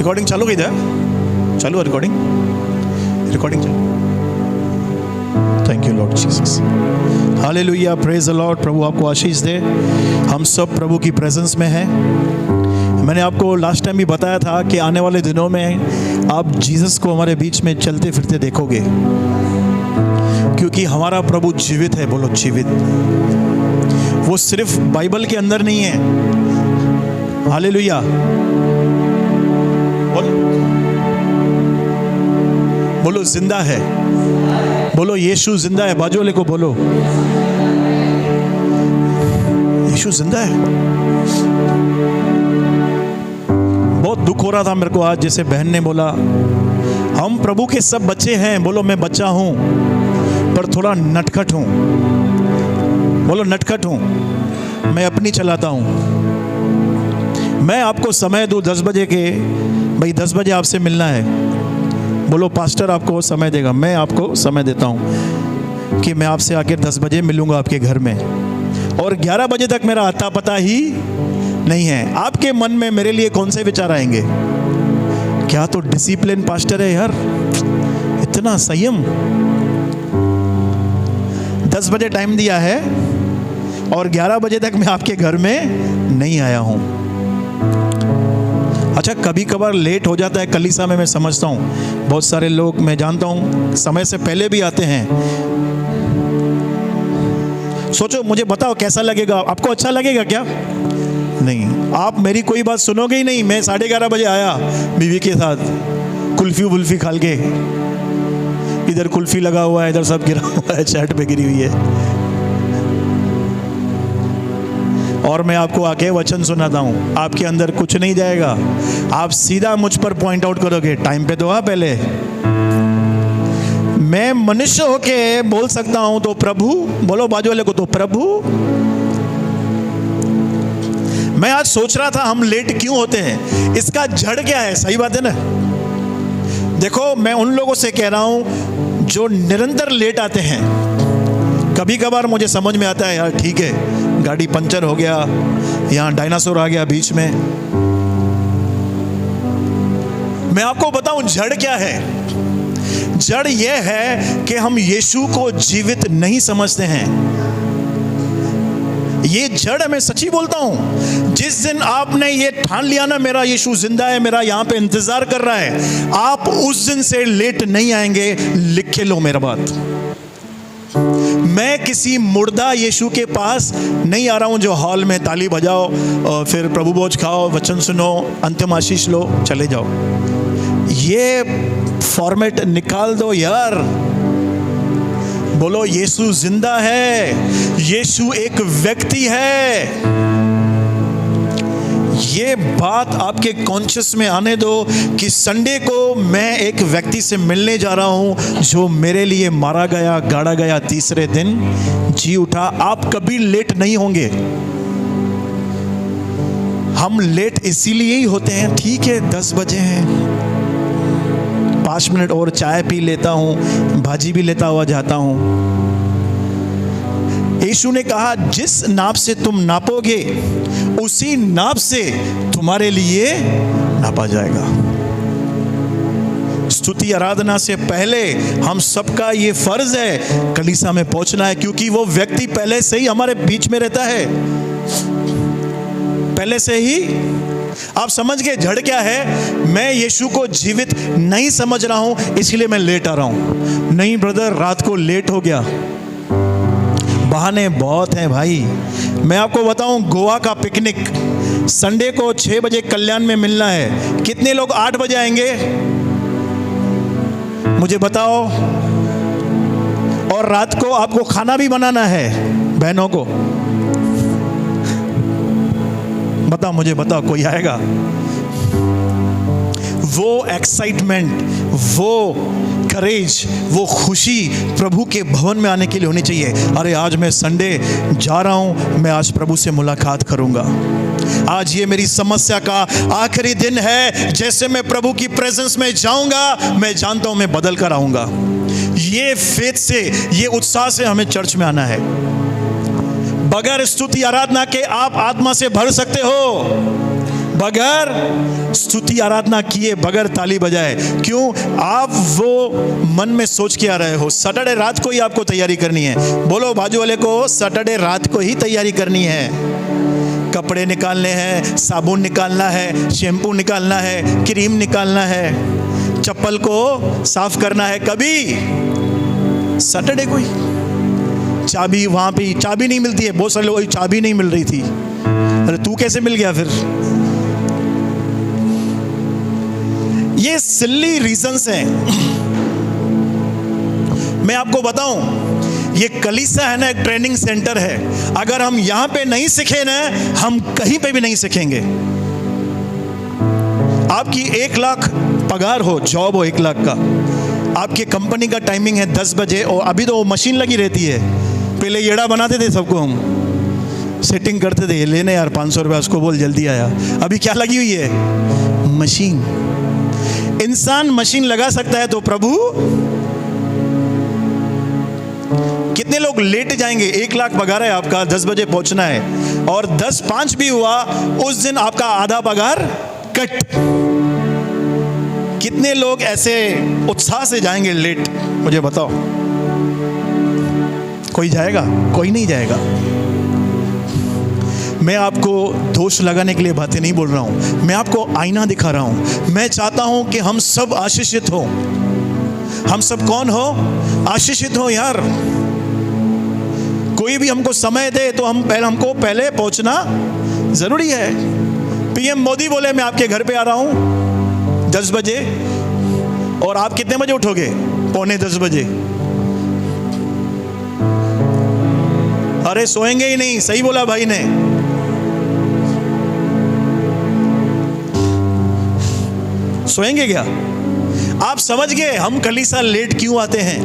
Recording चालू गई था, चालू रिकॉर्डिंग चालू। Thank you Lord Jesus, hallelujah, praise the Lord. प्रभु आपको आशीष दे। हम सब प्रभु की प्रेजेंस में हैं। मैंने आपको लास्ट टाइम भी बताया था कि आने वाले दिनों में आप जीसस को हमारे बीच में चलते फिरते देखोगे, क्योंकि हमारा प्रभु जीवित है। बोलो जीवित। वो सिर्फ बाइबल के अंदर नहीं है, हालेलुया। बोलो जिंदा है। बोलो यीशु जिंदा है। बाजू वाले को बोलो यीशु जिंदा है। बहुत दुख हो रहा था मेरे को आज, जैसे बहन ने बोला हम प्रभु के सब बच्चे हैं। बोलो मैं बच्चा हूं पर थोड़ा नटखट हूं। बोलो नटखट हूं, मैं अपनी चलाता हूं। मैं आपको समय दूं 10 बजे के, भाई 10 बजे आपसे मिलना है। बोलो पास्टर आपको समय देगा। मैं आपको समय देता हूं कि मैं आपसे आकर 10 बजे मिलूंगा आपके घर में, और 11 बजे तक मेरा आता पता ही नहीं है। आपके मन में मेरे लिए कौन से विचार आएंगे? क्या तो डिसिप्लिन पास्टर है यार, इतना संयम। 10 बजे टाइम दिया है और 11 बजे तक मैं आपके घर में नहीं आया हूं। अच्छा, कभी कभार लेट हो जाता है कलीसिया में, मैं समझता हूं। बहुत सारे लोग मैं जानता हूं समय से पहले भी आते हैं। सोचो, मुझे बताओ कैसा लगेगा? आपको अच्छा लगेगा क्या? नहीं, आप मेरी कोई बात सुनोगे ही नहीं। मैं 11:30 बजे आया बीवी के साथ, कुल्फी वुल्फी खाल के। इधर कुल्फी लगा हुआ है, इधर सब गिरा हुआ है, चैट पे गिरी हुई है, और मैं आपको आके वचन सुनाता हूं। आपके अंदर कुछ नहीं जाएगा, आप सीधा मुझ पर पॉइंट आउट करोगे। टाइम पे तो आ पहले। मैं मनुष्य होके बोल सकता हूं तो प्रभु, बोलो बाजू वाले को तो प्रभु। मैं आज सोच रहा था हम लेट क्यों होते हैं, इसका जड़ क्या है? सही बात है ना। देखो, मैं उन लोगों से कह रहा हूं जो निरंतर लेट आते हैं। कभी कभार मुझे समझ में आता है यार, ठीक है, गाड़ी पंचर हो गया, यहां डायनासोर आ गया बीच में। मैं आपको बताऊं जड़ क्या है। जड़ यह है कि हम यीशु को जीवित नहीं समझते हैं। ये जड़ है, मैं सच्ची बोलता हूं। जिस दिन आपने ये ठान लिया ना, मेरा यीशु जिंदा है, मेरा यहां पे इंतजार कर रहा है, आप उस दिन से लेट नहीं आएंगे। लिख के लो मेरा बात। मैं किसी मुर्दा यीशु के पास नहीं आ रहा हूं जो हॉल में ताली बजाओ और फिर प्रभु भोज खाओ, वचन सुनो, अंतिम आशीष लो, चले जाओ। ये फॉर्मेट निकाल दो यार। बोलो यीशु जिंदा है, यीशु एक व्यक्ति है। ये बात आपके कॉन्शियस में आने दो कि संडे को मैं एक व्यक्ति से मिलने जा रहा हूं जो मेरे लिए मारा गया, गाड़ा गया, तीसरे दिन जी उठा। आप कभी लेट नहीं होंगे। हम लेट इसीलिए ही होते हैं, ठीक है 10 बजे हैं, 5 मिनट और चाय पी लेता हूं, भाजी भी लेता हुआ जाता हूं। यीशु ने कहा जिस नाप से तुम नापोगे उसी नाप से तुम्हारे लिए नापा जाएगा। स्तुति आराधना से पहले हम सबका ये फर्ज है कलीसिया में पहुंचना है, क्योंकि वो व्यक्ति पहले से ही हमारे बीच में रहता है, पहले से ही। आप समझ गए जड़ क्या है? मैं यीशु को जीवित नहीं समझ रहा हूं, इसलिए मैं लेट आ रहा हूं। नहीं ब्रदर, रात को लेट हो गया, बहाने बहुत हैं भाई। मैं आपको बताऊं, गोवा का पिकनिक संडे को 6 बजे कल्याण में मिलना है। कितने लोग 8 बजे आएंगे मुझे बताओ? और रात को आपको खाना भी बनाना है बहनों को। बताओ, मुझे बताओ, कोई आएगा? वो एक्साइटमेंट, वो करेज, वो खुशी प्रभु के भवन में आने के लिए होनी चाहिए। अरे आज मैं संडे जा रहा हूं, मैं आज प्रभु से मुलाकात करूंगा। आज ये मेरी समस्या का आखिरी दिन है, जैसे मैं प्रभु की प्रेजेंस में जाऊंगा, मैं जानता हूं मैं बदल कर आऊंगा। ये फेथ से, ये उत्साह से हमें चर्च में आना है। बगैर स्तुति आराधना के आप आत्मा से भर सकते हो, बगैर स्तुति आराधना किए, बगैर ताली बजाए। क्यों? आप वो मन में सोच के आ रहे हो सैटरडे रात को ही आपको तैयारी करनी है। बोलो बाजू वाले को, सैटरडे रात को ही तैयारी करनी है। कपड़े निकालने हैं, साबुन निकालना है, शैम्पू निकालना है, क्रीम निकालना है, चप्पल को साफ करना है। कभी सैटरडे को ही। चाबी वहां पे चाबी नहीं मिलती है, बहुत सारे लोग चाबी नहीं मिल रही थी। अरे तू कैसे मिल गया फिर? ये सिल्ली रीजंस हैं। मैं आपको बताऊं, ये कलीसिया है ना, एक ट्रेनिंग सेंटर है। अगर हम यहां पे नहीं सीखे ना, हम कहीं पे भी नहीं सीखेंगे। आपकी 1 लाख पगार हो, जॉब हो 1 लाख का, आपके कंपनी का टाइमिंग है 10 बजे, और अभी तो मशीन लगी रहती है। पहले येड़ा बनाते थे सबको, हम सेटिंग करते थे, लेने यार 500 रुपया, उसको बोल जल्दी आया। अभी क्या लगी हुई है? मशीन। इंसान मशीन लगा सकता है तो प्रभु कितने लोग लेट जाएंगे? 1 लाख पगार है आपका, 10 बजे पहुंचना है, और 10:05 भी हुआ उस दिन आपका आधा पगार कट। कितने लोग ऐसे उत्साह से जाएंगे लेट? मुझे बताओ। कोई जाएगा? कोई नहीं जाएगा। मैं आपको दोष लगाने के लिए बातें नहीं बोल रहा हूं, मैं आपको आईना दिखा रहा हूं। मैं चाहता हूं कि हम सब आशीषित हो। हम सब कौन हो? आशीषित हो यार। कोई भी हमको समय दे तो हमको पहले पहुंचना जरूरी है। पीएम मोदी बोले मैं आपके घर पे आ रहा हूं 10 बजे, और आप कितने बजे उठोगे? 9:45 बजे। अरे सोएंगे ही नहीं। सही बोला भाई ने। सोएंगे क्या? आप समझ गए हम कलीसिया लेट क्यों आते हैं?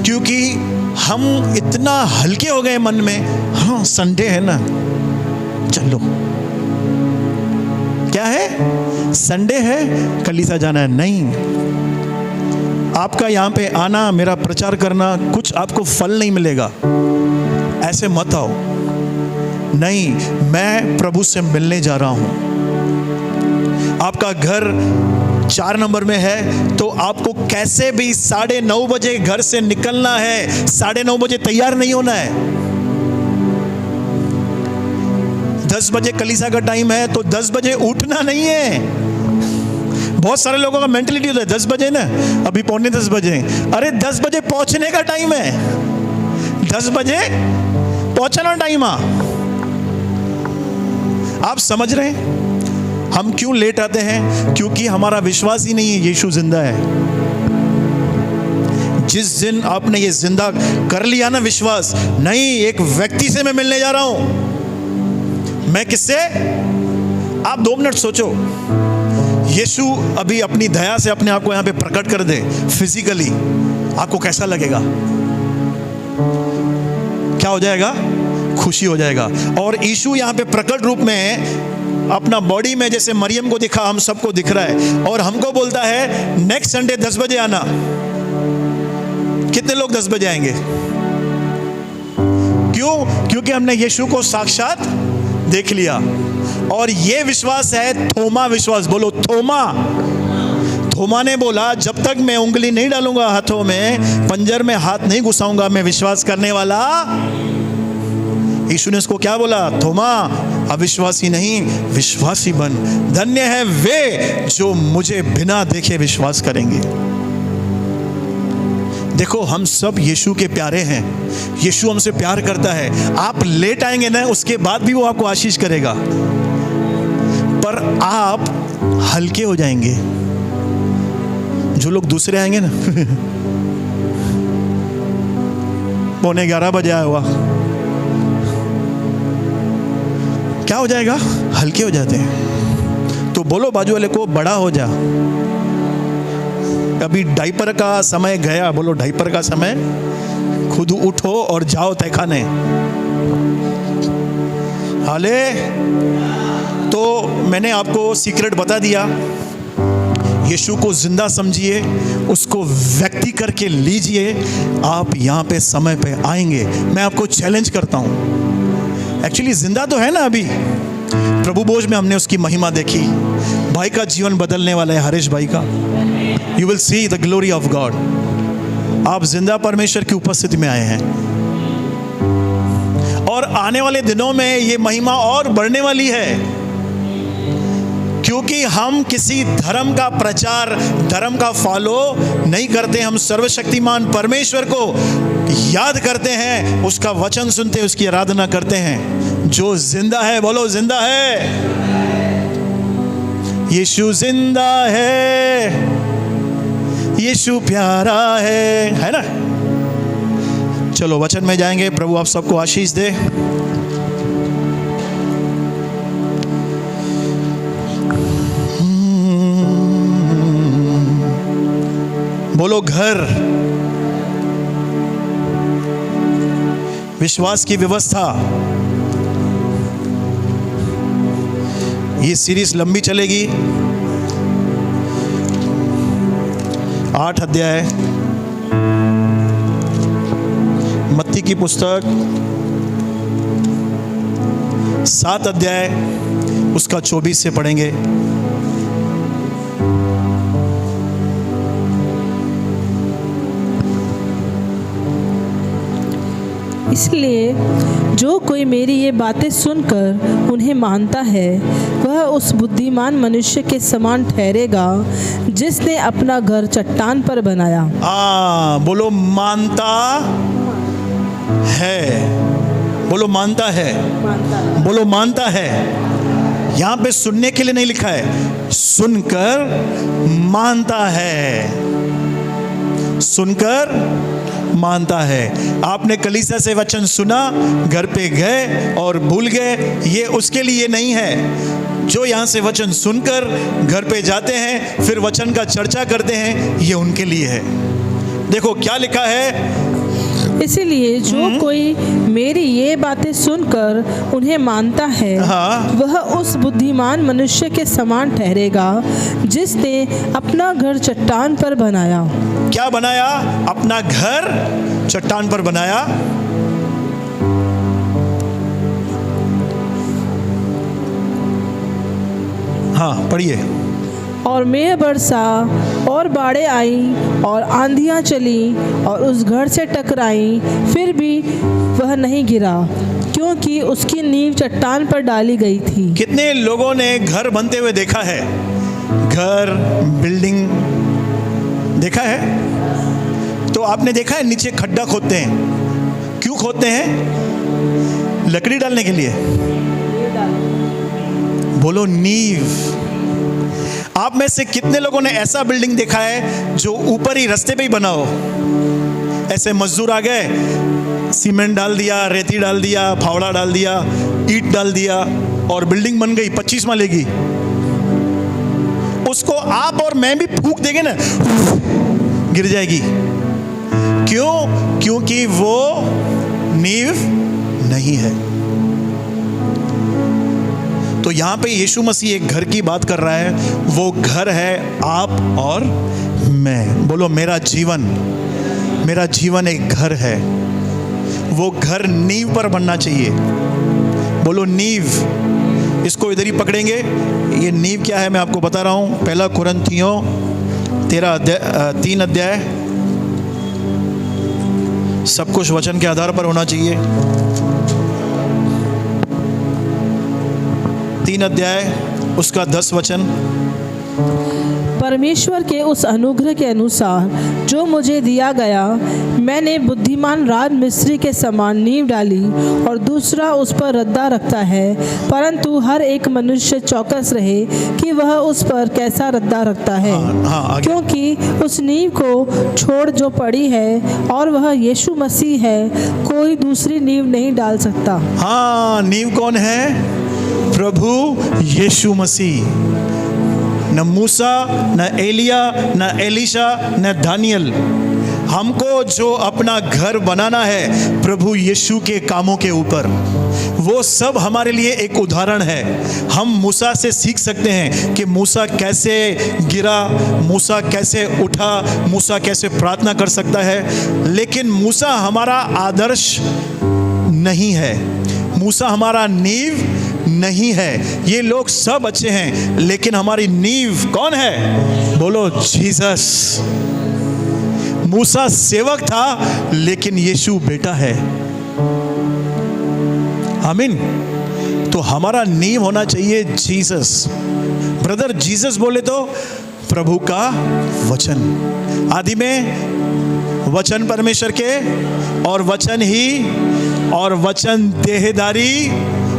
क्योंकि हम इतना हल्के हो गए मन में। हाँ संडे है ना, चलो। क्या है? संडे है, कलीसिया जाना है। नहीं, आपका यहां पे आना, मेरा प्रचार करना, कुछ आपको फल नहीं मिलेगा। ऐसे मत आओ। नहीं, मैं प्रभु से मिलने जा रहा हूं। आपका घर 4 नंबर में है तो आपको कैसे भी 9:30 बजे घर से निकलना है। 9:30 बजे तैयार नहीं होना है। 10 बजे कलीसिया का टाइम है तो 10 बजे उठना नहीं है। बहुत सारे लोगों का मेंटलिटी होता है 10 बजे ना, अभी 9:45 बजे। अरे 10 बजे पहुंचने का टाइम है, 10 बजे पहुंचना टाइम। आप समझ रहे हैं हम क्यों लेट आते हैं? क्योंकि हमारा विश्वास ही नहीं है यीशु जिंदा है। जिस दिन आपने ये जिंदा कर लिया ना विश्वास, नहीं, एक व्यक्ति से मैं मिलने जा रहा हूं। मैं किससे? आप 2 मिनट सोचो, यीशु अभी अपनी दया से अपने आप को यहां पे प्रकट कर दे फिजिकली, आपको कैसा लगेगा? क्या हो जाएगा? खुशी हो जाएगा। और यीशु यहां पे प्रकट रूप में अपना बॉडी में, जैसे मरियम को दिखा, हम सबको दिख रहा है, और हमको बोलता है नेक्स्ट संडे 10 बजे आना। कितने लोग 10 बजे आएंगे? क्यों? क्योंकि हमने यीशु को साक्षात देख लिया। और ये विश्वास है थोमा विश्वास। बोलो थोमा। थोमा ने बोला जब तक मैं उंगली नहीं डालूंगा हाथों में, पंजर में हाथ नहीं घुसाऊंगा, मैं विश्वास करने वाला। यीशु ने उसको क्या बोला? थोमा, अविश्वासी नहीं, विश्वासी बन। धन्य है वे जो मुझे बिना देखे विश्वास करेंगे। देखो, हम सब यीशु के प्यारे हैं। यीशु हमसे प्यार करता है। आप लेट आएंगे ना, उसके बाद भी वो आपको आशीष करेगा, पर आप हल्के हो जाएंगे। जो लोग दूसरे आएंगे ना 11:15 बजे आया हुआ, क्या हो जाएगा? हल्के हो जाते हैं। तो बोलो बाजू वाले को, बड़ा हो जा। अभी डायपर का समय गया। बोलो डायपर का समय। खुद उठो और जाओ तहखाने। हाले तो मैंने आपको सीक्रेट बता दिया। यीशु को जिंदा समझिए, उसको व्यक्ति करके लीजिए, आप यहाँ पे समय पे आएंगे। मैं आपको चैलेंज करता हूँ। एक्चुअली जिंदा तो है ना अभी, प्रभु भोज में हमने उसकी महिमा देखी। भाई का जीवन बदलने वाला है, हरीश भाई का। You will see the glory of God. आप जिंदा परमेश्वर की उपस्थिति में आए हैं और आने वाले दिनों में ये महिमा और बढ़ने वाली है, क्योंकि हम किसी धर्म का प्रचार, धर्म का फॉलो नहीं करते। हम सर्वशक्तिमान परमेश्वर को याद करते हैं, उसका वचन सुनते हैं, उसकी आराधना करते हैं जो जिंदा है। बोलो जिंदा है, यीशु जिंदा है, यीशु प्यारा है ना। चलो वचन में जाएंगे। प्रभु आप सबको आशीष दे। बोलो घर। विश्वास की व्यवस्था। ये सीरीज लंबी चलेगी। 8 अध्याय मत्ती की पुस्तक, 7 अध्याय उसका 24 से पढ़ेंगे। इसलिए जो कोई मेरी ये बातें सुनकर उन्हें मानता है वह उस बुद्धिमान मनुष्य के समान ठहरेगा जिसने अपना घर चट्टान पर बनाया। बोलो मानता है। बोलो मानता है। बोलो मानता है। यहाँ पे सुनने के लिए नहीं लिखा है, सुनकर मानता है। सुनकर मानता है। आपने कलीसिया से वचन सुना, घर पे गए और भूल गए, ये उसके लिए नहीं है। जो यहाँ से वचन सुनकर घर पे जाते हैं, फिर वचन का चर्चा करते हैं, ये उनके लिए है। देखो क्या लिखा है, इसीलिए जो कोई मेरी ये बातें सुनकर उन्हें मानता है वह उस बुद्धिमान मनुष्य के समान ठहरेगा जिसने अपना घर चट्टान पर बनाया। क्या बनाया? अपना घर चट्टान पर बनाया। हाँ पढ़िए। और मेघ बरसा और बाढ़ें आई और आंधियां चली और उस घर से टकराई, फिर भी वह नहीं गिरा क्योंकि उसकी नींव चट्टान पर डाली गई थी। कितने लोगों ने घर बनते हुए देखा है? घर, बिल्डिंग देखा है? तो आपने देखा है नीचे खड्डा खोदते हैं। क्यों खोदते हैं? लकड़ी डालने के लिए। बोलो नींव। आप में से कितने लोगों ने ऐसा बिल्डिंग देखा है जो ऊपर ही रास्ते पे ही बना हो? ऐसे मजदूर आ गए, सीमेंट डाल दिया, रेती डाल दिया, फावड़ा डाल दिया, ईंट डाल दिया और बिल्डिंग बन गई 25 माले की। उसको आप और मैं भी फूंक देंगे ना, गिर जाएगी। क्यों? क्योंकि वो नींव नहीं है। तो यहां पे यीशु मसीह एक घर की बात कर रहा है। वो घर है आप और मैं। बोलो मेरा जीवन एक घर है। वो घर नींव पर बनना चाहिए। बोलो नींव। इसको इधर ही पकड़ेंगे। ये नींव क्या है मैं आपको बता रहा हूं। 1 कुरिन्थियों 3 अध्याय। सब कुछ वचन के आधार पर होना चाहिए। 3 अध्याय उसका 10 वचन। परमेश्वर के उस अनुग्रह के अनुसार जो मुझे दिया गया, मैंने बुद्धिमान राज मिस्त्री के समान नींव डाली और दूसरा उस पर रद्दा रखता है, परंतु हर एक मनुष्य चौकस रहे कि वह उस पर कैसा रद्दा रखता है। क्योंकि उस नींव को छोड़ जो पड़ी है और वह यीशु मसीह है, कोई दूसरी नींव नहीं डाल सकता। हाँ, नींव कौन है? प्रभु यीशु मसीह। न मूसा, न एलिया, न एलीशा, न दानियल। हमको जो अपना घर बनाना है प्रभु यीशु के कामों के ऊपर, वो सब हमारे लिए एक उदाहरण है। हम मूसा से सीख सकते हैं कि मूसा कैसे गिरा, मूसा कैसे उठा, मूसा कैसे प्रार्थना कर सकता है। लेकिन मूसा हमारा आदर्श नहीं है, मूसा हमारा नींव नहीं है। ये लोग सब अच्छे हैं, लेकिन हमारी नींव कौन है? बोलो जीसस। मूसा सेवक था, लेकिन यीशु बेटा है। आमीन। तो हमारा नींव होना चाहिए जीसस। ब्रदर जीसस बोले तो प्रभु का वचन। आदि में वचन परमेश्वर के, और वचन ही, और वचन देहधारी,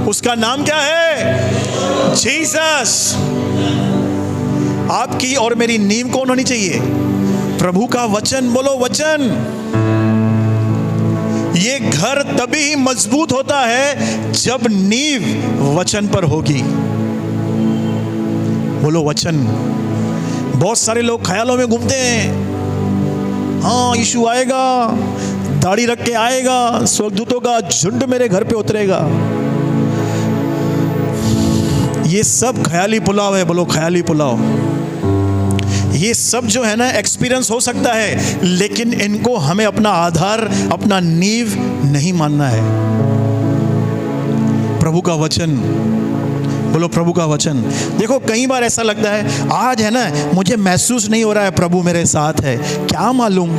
उसका नाम क्या है? जीसस। आपकी और मेरी नींव कौन होनी चाहिए? प्रभु का वचन। बोलो वचन। ये घर तभी मजबूत होता है जब नींव वचन पर होगी। बोलो वचन। बहुत सारे लोग ख्यालों में घूमते हैं, हाँ यीशु आएगा, दाढ़ी रख के आएगा, स्वर्गदूतों का झुंड मेरे घर पे उतरेगा। ये सब ख्याली पुलाव है। बोलो ख्याली पुलाव। ये सब जो है ना एक्सपीरियंस हो सकता है, लेकिन इनको हमें अपना आधार, अपना नींव नहीं मानना है। प्रभु का वचन। बोलो प्रभु का वचन। देखो कई बार ऐसा लगता है, आज है ना मुझे महसूस नहीं हो रहा है प्रभु मेरे साथ है। क्या मालूम,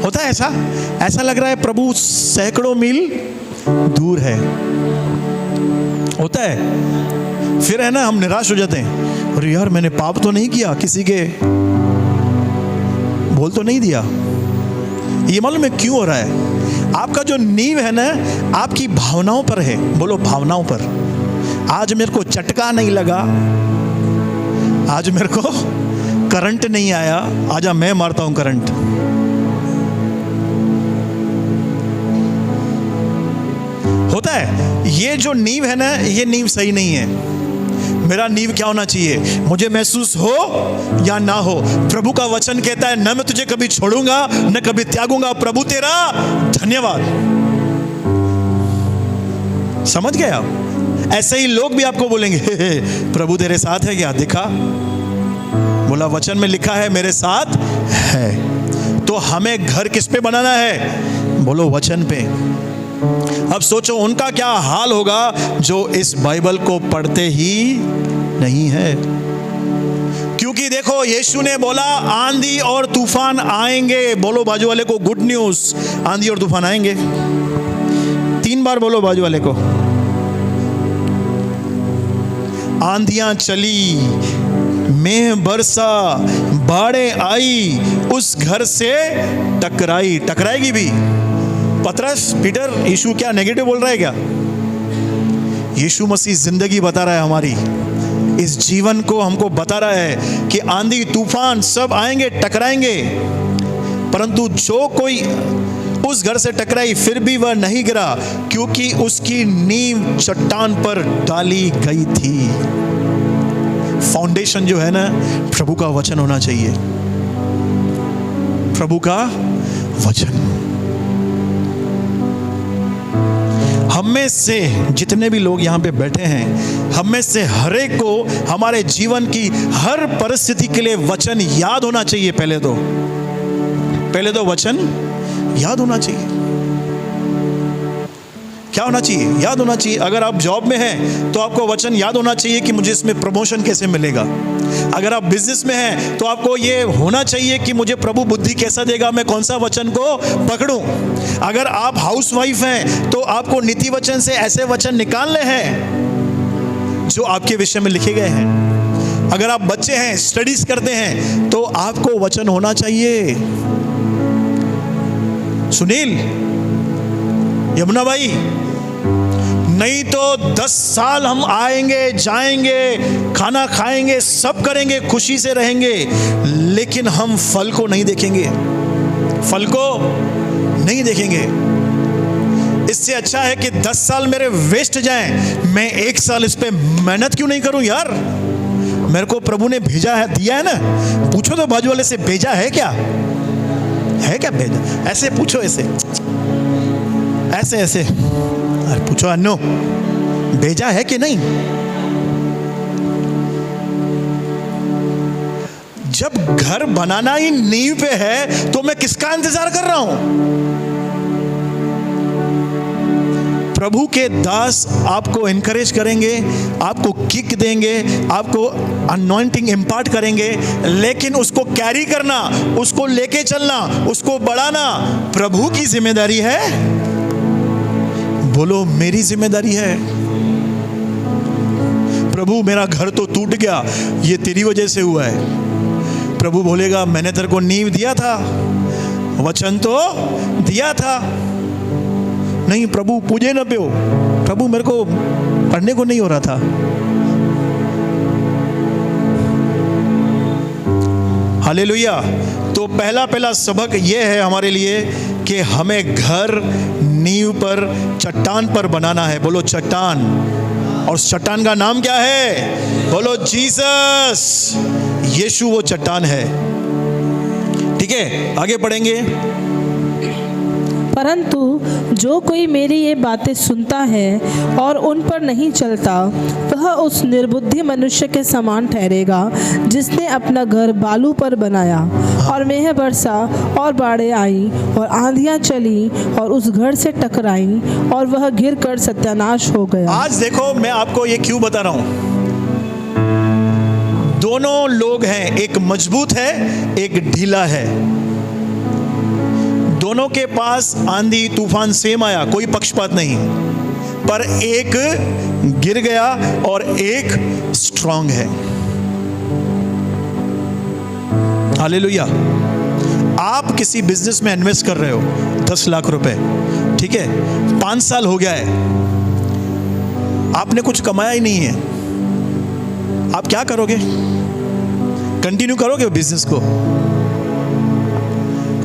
होता है ऐसा लग रहा है प्रभु सैकड़ों मील दूर है। होता है। फिर है ना हम निराश हो जाते हैं, अरे यार मैंने पाप तो नहीं किया, किसी के बोल तो नहीं दिया। ये मालूम है क्यों हो रहा है? आपका जो नींव है ना, आपकी भावनाओं पर है। बोलो भावनाओं पर। आज मेरे को चटका नहीं लगा, आज मेरे को करंट नहीं आया, आजा मैं मारता हूं करंट। होता है। ये जो नींव है ना, ये नींव सही नहीं है। मेरा नींव क्या होना चाहिए? मुझे महसूस हो या ना हो, प्रभु का वचन कहता है, न मैं तुझे कभी छोड़ूंगा न कभी त्यागूंगा, प्रभु तेरा धन्यवाद। समझ गए आप? ऐसे ही लोग भी आपको बोलेंगे, प्रभु तेरे साथ है क्या? दिखा, बोला वचन में लिखा है मेरे साथ है। तो हमें घर किस पे बनाना है? बोलो वचन पे। अब सोचो उनका क्या हाल होगा जो इस बाइबल को पढ़ते ही नहीं है। क्योंकि देखो यीशु ने बोला आंधी और तूफान आएंगे। बोलो बाजू वाले को गुड न्यूज, आंधी और तूफान आएंगे। 3 बार बोलो बाजू वाले को। आंधियां चली, मेह बरसा, बाढ़ें आई, उस घर से टकराई। टकराएगी भी। पतरस, पीटर, यीशु क्या नेगेटिव बोल रहा है क्या? यीशु मसीह जिंदगी बता रहा है हमारी, इस जीवन को हमको बता रहा है कि आंधी तूफान सब आएंगे, टकराएंगे, परंतु जो कोई उस घर से टकराई फिर भी वह नहीं गिरा, क्योंकि उसकी नींव चट्टान पर डाली गई थी। फाउंडेशन जो है ना, प्रभु का वचन होना चाहिए। प्रभु का वचन। हम में से जितने भी लोग यहाँ पे बैठे हैं, हम में से हर एक को हमारे जीवन की हर परिस्थिति के लिए वचन याद होना चाहिए। पहले तो वचन याद होना चाहिए। क्या होना चाहिए? याद होना चाहिए। अगर आप जॉब में हैं तो आपको वचन याद होना चाहिए कि मुझे इसमें प्रमोशन कैसे मिलेगा। अगर आप बिजनेस में हैं तो आपको ये होना चाहिए कि मुझे प्रभु बुद्धि कैसा देगा, मैं कौन सा वचन को पकड़ूं। अगर आप हाउसवाइफ हैं तो आपको नीति वचन से ऐसे वचन निकालने हैं जो आपके विषय में लिखे गए हैं। अगर आप बच्चे हैं, स्टडीज करते हैं, तो आपको वचन होना चाहिए। सुनील, यमुना भाई, नहीं तो 10 साल हम आएंगे जाएंगे, खाना खाएंगे, सब करेंगे, खुशी से रहेंगे, लेकिन हम फल को नहीं देखेंगे। फल को नहीं देखेंगे। इससे अच्छा है कि 10 साल मेरे वेस्ट जाएं, मैं 1 साल इस पे मेहनत क्यों नहीं करूं यार? मेरे को प्रभु ने भेजा है, दिया है ना। पूछो तो बाजू वाले से, भेजा है क्या? है क्या भेजा? ऐसे पूछो, ऐसे अरे पूछो अन्नो, भेजा है कि नहीं? जब घर बनाना ही नींव पे है तो मैं किसका इंतजार कर रहा हूं? प्रभु के दास आपको इनकरेज करेंगे, आपको किक देंगे, आपको अनॉइंटिंग इम्पार्ट करेंगे, लेकिन उसको कैरी करना, उसको लेके चलना, उसको बढ़ाना प्रभु की जिम्मेदारी है। बोलो मेरी जिम्मेदारी है। प्रभु मेरा घर तो टूट गया, ये तेरी वजह से हुआ है। प्रभु बोलेगा मैंने तेरे को नींव दिया था, वचन तो दिया था। नहीं प्रभु पूजे न पियो, प्रभु मेरे को पढ़ने को नहीं हो रहा था। हालेलुया। तो पहला सबक ये है हमारे लिए कि हमें घर नींव पर, चट्टान पर बनाना है। बोलो चट्टान। और चट्टान का नाम क्या है? बोलो जीसस। यीशु वो चट्टान है। ठीक है, आगे पढ़ेंगे। परंतु जो कोई मेरी ये बातें सुनता है और उन पर नहीं चलता, वह उस निर्बुद्धि मनुष्य के समान ठहरेगा जिसने अपना घर बालू पर बनाया, और मेघ बरसा और बाढ़ें आई और आंधियां चली और उस घर से टकराई और वह गिर कर सत्यानाश हो गया। आज देखो मैं आपको ये क्यों बता रहा हूं। दोनों लोग हैं, एक मजबूत है, एक ढीला है। दोनों के पास आंधी तूफान सेम आया, कोई पक्षपात नहीं, पर एक गिर गया और एक स्ट्रांग है। हालेलुया। आप किसी बिजनेस में इन्वेस्ट कर रहे हो 10 लाख रुपए, ठीक है, 5 साल हो गया है, आपने कुछ कमाया ही नहीं है, आप क्या करोगे? कंटिन्यू करोगे बिजनेस को?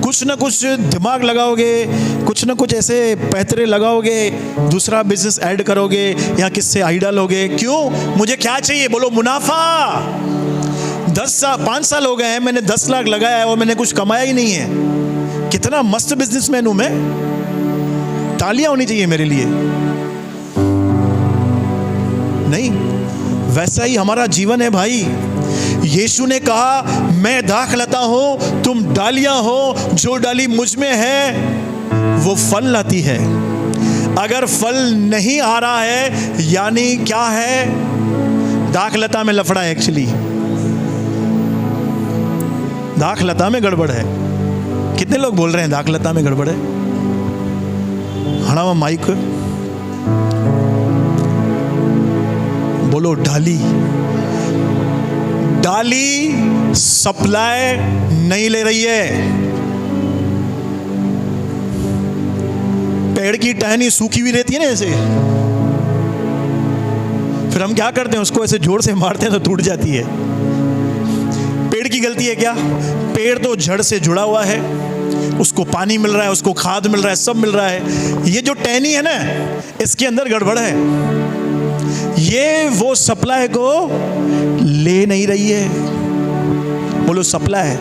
कुछ ना कुछ दिमाग लगाओगे, कुछ ना कुछ ऐसे पैतरे लगाओगे, दूसरा बिजनेस ऐड करोगे या किससे आइडिया लोगे। क्यों? मुझे क्या चाहिए? बोलो मुनाफा। 5 साल हो गए हैं, मैंने 10 लाख लगाया है और मैंने कुछ कमाया ही नहीं है। कितना मस्त बिजनेसमैन हूं मैं, तालियां होनी चाहिए मेरे लिए। नहीं, वैसा ही हमारा जीवन है भाई। यीशु ने कहा मैं दाखलता हूं, तुम डालियां हो, जो डाली मुझ में है वो फल लाती है। अगर फल नहीं आ रहा है यानी क्या है? दाखलता में लफड़ा है। एक्चुअली दाखलता में गड़बड़ है। कितने लोग बोल रहे हैं दाखलता में गड़बड़ है? हड़ा माइक बोलो। डाली सप्लाई नहीं ले रही है। पेड़ की टहनी सूखी हुई रहती है ना ऐसे, फिर हम क्या करते हैं, उसको ऐसे जोर से मारते हैं तो टूट जाती है। पेड़ की गलती है क्या? पेड़ तो जड़ से जुड़ा हुआ है, उसको पानी मिल रहा है, उसको खाद मिल रहा है, सब मिल रहा है। ये जो टहनी है ना, इसके अंदर गड़बड़ है। ये वो सप्लाई को ले नहीं रही है। बोलो सप्लाई है।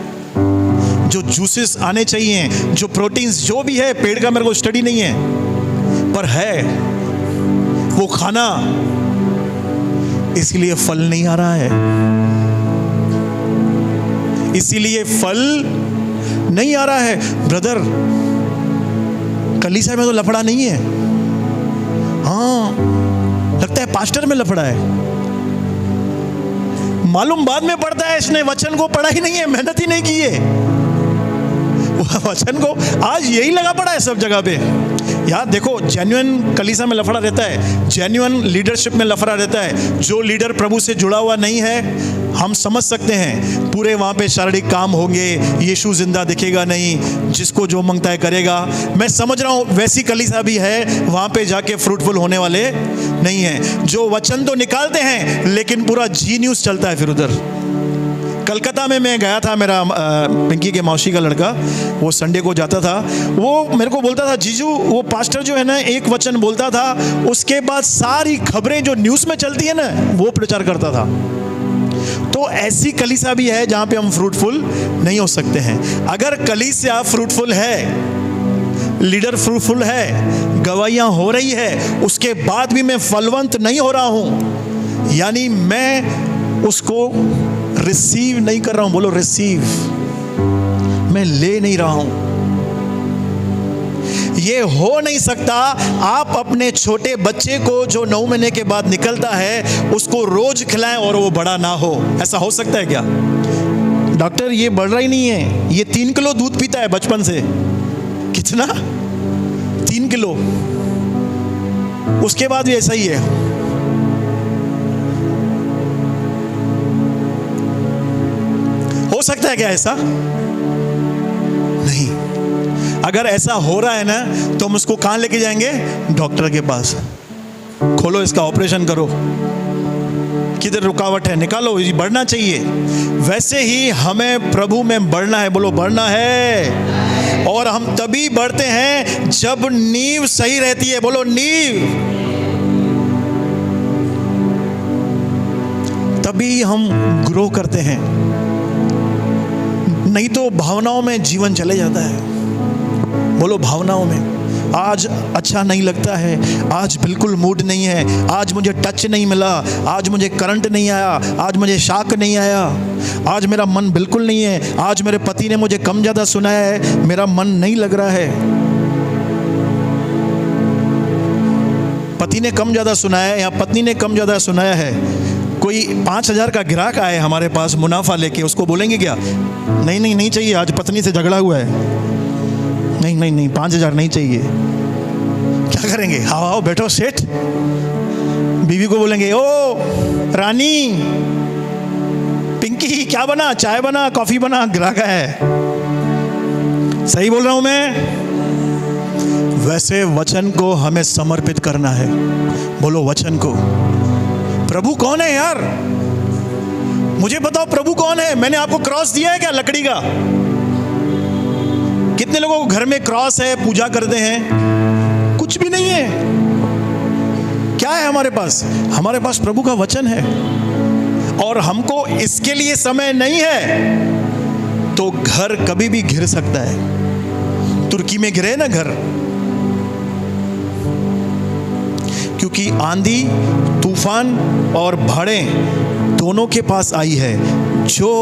जो जूसेस आने चाहिए, जो प्रोटीन्स, जो भी है, पेड़ का मेरे को स्टडी नहीं है, पर है वो खाना, इसलिए फल नहीं आ रहा है। इसीलिए फल नहीं आ रहा है। ब्रदर, कलीसिया में तो लफड़ा नहीं है। हाँ, लगता है पास्टर में लफड़ा है। मालूम बाद में पड़ता है, इसने वचन को पढ़ा ही नहीं है, मेहनत ही नहीं की है। वचन को आज यही लगा पड़ा है सब जगह पे। यार देखो, जेन्युइन कलीसिया में लफड़ा रहता है, जेन्युइन लीडरशिप में लफड़ा रहता है। जो लीडर प्रभु से जुड़ा हुआ नहीं है, हम समझ सकते हैं, पूरे वहाँ पे शारीरिक काम होंगे, यीशु जिंदा दिखेगा नहीं, जिसको जो मांगता है करेगा। मैं समझ रहा हूँ वैसी कलीसिया भी है, वहाँ पे जाके फ्रूटफुल होने वाले नहीं है। जो वचन तो निकालते हैं लेकिन पूरा जी न्यूज़ चलता है फिर उधर। कलकत्ता में मैं गया था, मेरा पिंकी के मौसी का लड़का, वो संडे को जाता था, वो मेरे को बोलता था, जीजू वो पास्टर जो है ना, एक वचन बोलता था, उसके बाद सारी खबरें जो न्यूज़ में चलती है ना, वो प्रचार करता था। तो ऐसी कलीसिया भी है जहाँ पे हम फ्रूटफुल नहीं हो सकते हैं। अगर कलीसिया फ्रूटफुल है, लीडर फ्रूटफुल है, गवाहियाँ हो रही है, उसके बाद भी मैं फलवंत नहीं हो रहा हूँ, यानी मैं उसको रिसीव नहीं कर रहा हूं। बोलो रिसीव। मैं ले नहीं रहा हूं। ये हो नहीं सकता। आप अपने छोटे बच्चे को जो 9 महीने के बाद निकलता है उसको रोज खिलाएं और वो बड़ा ना हो। ऐसा हो सकता है क्या? डॉक्टर ये बढ़ रहा ही नहीं है, ये 3 किलो दूध पीता है बचपन से। कितना? 3 किलो। उसके बाद भी ऐसा ही है। हो सकता है क्या ऐसा? नहीं। अगर ऐसा हो रहा है ना तो हम उसको कहां लेके जाएंगे? डॉक्टर के पास। खोलो इसका ऑपरेशन करो, किधर रुकावट है निकालो, ये बढ़ना चाहिए। वैसे ही हमें प्रभु में बढ़ना है। बोलो बढ़ना है। और हम तभी बढ़ते हैं जब नींव सही रहती है। बोलो नींव। तभी हम ग्रो करते हैं, नहीं तो भावनाओं में जीवन चले जाता है। बोलो भावनाओं में। आज अच्छा नहीं लगता है, आज बिल्कुल मूड नहीं है, आज मुझे टच नहीं मिला, आज मुझे करंट नहीं आया, आज मुझे शाक नहीं आया, आज मेरा मन बिल्कुल नहीं है, आज मेरे पति ने मुझे कम ज़्यादा सुनाया है, मेरा मन नहीं लग रहा है। पति ने कम ज़्यादा सुनाया है या पत्नी ने कम ज़्यादा सुनाया है। कोई 5,000 का ग्राहक आए हमारे पास मुनाफा लेके, उसको बोलेंगे क्या? नहीं नहीं नहीं चाहिए, आज पत्नी से झगड़ा हुआ है। नहीं नहीं नहीं 5,000 नहीं चाहिए। क्या करेंगे? आओ आओ बैठो सेठ। बीवी को बोलेंगे ओ रानी, पिंकी क्या बना? चाय बना, कॉफी बना, ग्राहक है। सही बोल रहा हूं मैं? वैसे वचन को हमें समर्पित करना है। बोलो वचन को। प्रभु कौन है यार? मुझे बताओ प्रभु कौन है? मैंने आपको क्रॉस दिया है क्या लकड़ी का? कितने लोगों को घर में क्रॉस है, पूजा करते हैं? कुछ भी नहीं है। क्या है हमारे पास? हमारे पास प्रभु का वचन है। और हमको इसके लिए समय नहीं है तो घर कभी भी गिर सकता है। तुर्की में गिरे ना घर, क्योंकि आंधी, तूफान और बाढ़ें दोनों के पास आई है। जो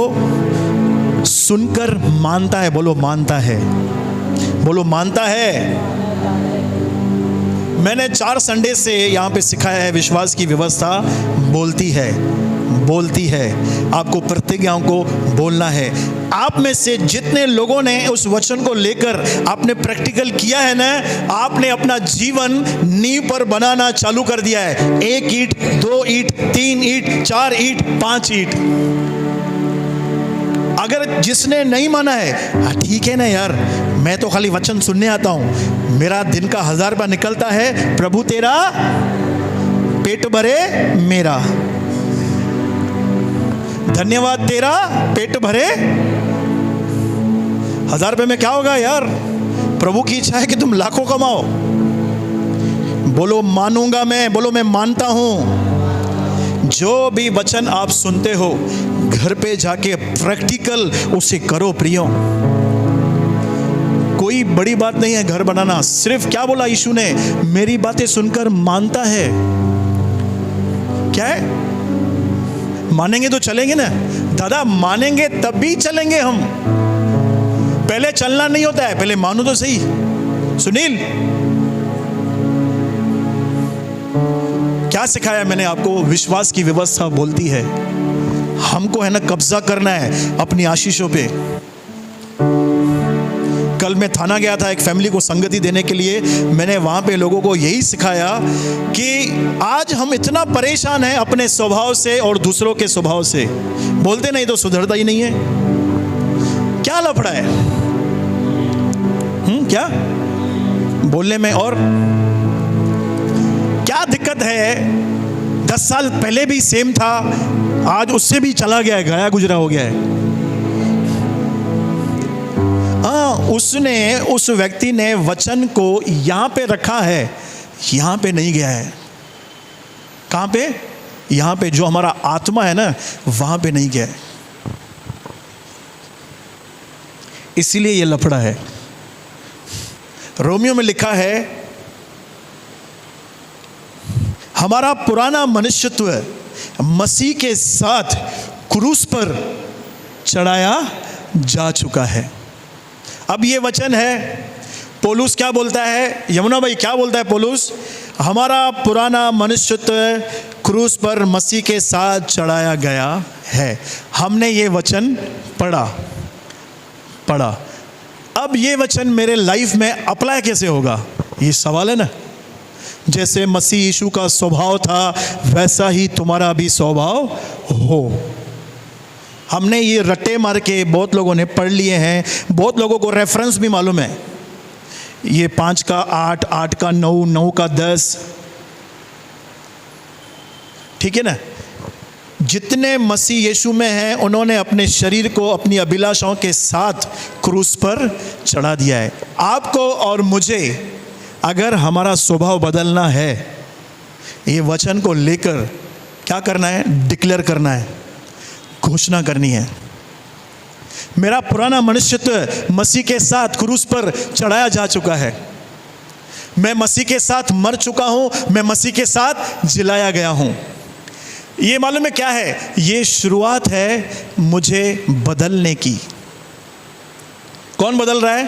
सुनकर मानता है, बोलो मानता है, बोलो मानता है। मैंने 4 संडे से यहाँ पे सिखाया है, विश्वास की व्यवस्था बोलती है, बोलती है। आपको प्रतिज्ञाओं को बोलना है। आप में से जितने लोगों ने उस वचन को लेकर आपने प्रैक्टिकल किया है ना, आपने अपना जीवन नींव पर बनाना चालू कर दिया है। 1 ईंट, 2 ईंट, 3 ईंट, 4 ईंट, 5 ईंट। अगर जिसने नहीं माना है, ठीक है ना यार, मैं तो खाली वचन सुनने आता हूं, मेरा दिन का 1000 रुपया निकलता है, प्रभु तेरा पेट भरे मेरा, धन्यवाद तेरा पेट भरे। 1000 रुपये में क्या होगा यार? प्रभु की इच्छा है कि तुम लाखों कमाओ। बोलो मानूंगा मैं, बोलो मैं मानता हूं। जो भी वचन आप सुनते हो घर पे जाके प्रैक्टिकल उसे करो प्रियो। कोई बड़ी बात नहीं है घर बनाना। सिर्फ क्या बोला यीशु ने? मेरी बातें सुनकर मानता है। क्या है? मानेंगे तो चलेंगे ना दादा, मानेंगे तभी चलेंगे हम। पहले चलना नहीं होता है, पहले मानो तो सही। सुनील, क्या सिखाया मैंने आपको? विश्वास की व्यवस्था बोलती है हमको है ना कब्जा करना है अपनी आशीषों पे। कल मैं थाना गया था एक फैमिली को संगति देने के लिए। मैंने वहां पे लोगों को यही सिखाया कि आज हम इतना परेशान हैं अपने स्वभाव से और दूसरों के स्वभाव से। बोलते नहीं तो सुधरता ही नहीं है। क्या लफड़ा है? क्या बोलने में? और क्या दिक्कत है? 10 साल पहले भी सेम था, आज उससे भी चला गया है, गया गुजरा हो गया है। उसने, उस व्यक्ति ने वचन को यहां पे रखा है, यहां पे नहीं गया है। कहां पे? यहां पे जो हमारा आत्मा है ना, वहां पे नहीं गया है। इसीलिए ये लफड़ा है। रोमियो में लिखा है हमारा पुराना मनुष्यत्व मसीह के साथ क्रूस पर चढ़ाया जा चुका है। अब ये वचन है, पौलुस क्या बोलता है, यमुना भाई क्या बोलता है पौलुस? हमारा पुराना मनुष्यत्व क्रूस पर मसीह के साथ चढ़ाया गया है। हमने ये वचन पढ़ा। अब ये वचन मेरे लाइफ में अप्लाई कैसे होगा, ये सवाल है ना। जैसे मसीह यीशु का स्वभाव था वैसा ही तुम्हारा भी स्वभाव हो। हमने ये रट्टे मार के बहुत लोगों ने पढ़ लिए हैं, बहुत लोगों को रेफरेंस भी मालूम है, ये 5 का 8, 8 का 9, 9 का 10, ठीक है ना। जितने मसीह यीशु में हैं उन्होंने अपने शरीर को अपनी अभिलाषाओं के साथ क्रूस पर चढ़ा दिया है। आपको और मुझे अगर हमारा स्वभाव बदलना है, ये वचन को लेकर क्या करना है? डिक्लेयर करना है, घोषणा करनी है। मेरा पुराना मनुष्यत्व मसीह के साथ क्रूस पर चढ़ाया जा चुका है। मैं मसीह के साथ मर चुका हूं, मैं मसीह के साथ जिलाया गया हूं। ये मालूम है क्या है? ये शुरुआत है मुझे बदलने की। कौन बदल रहा है?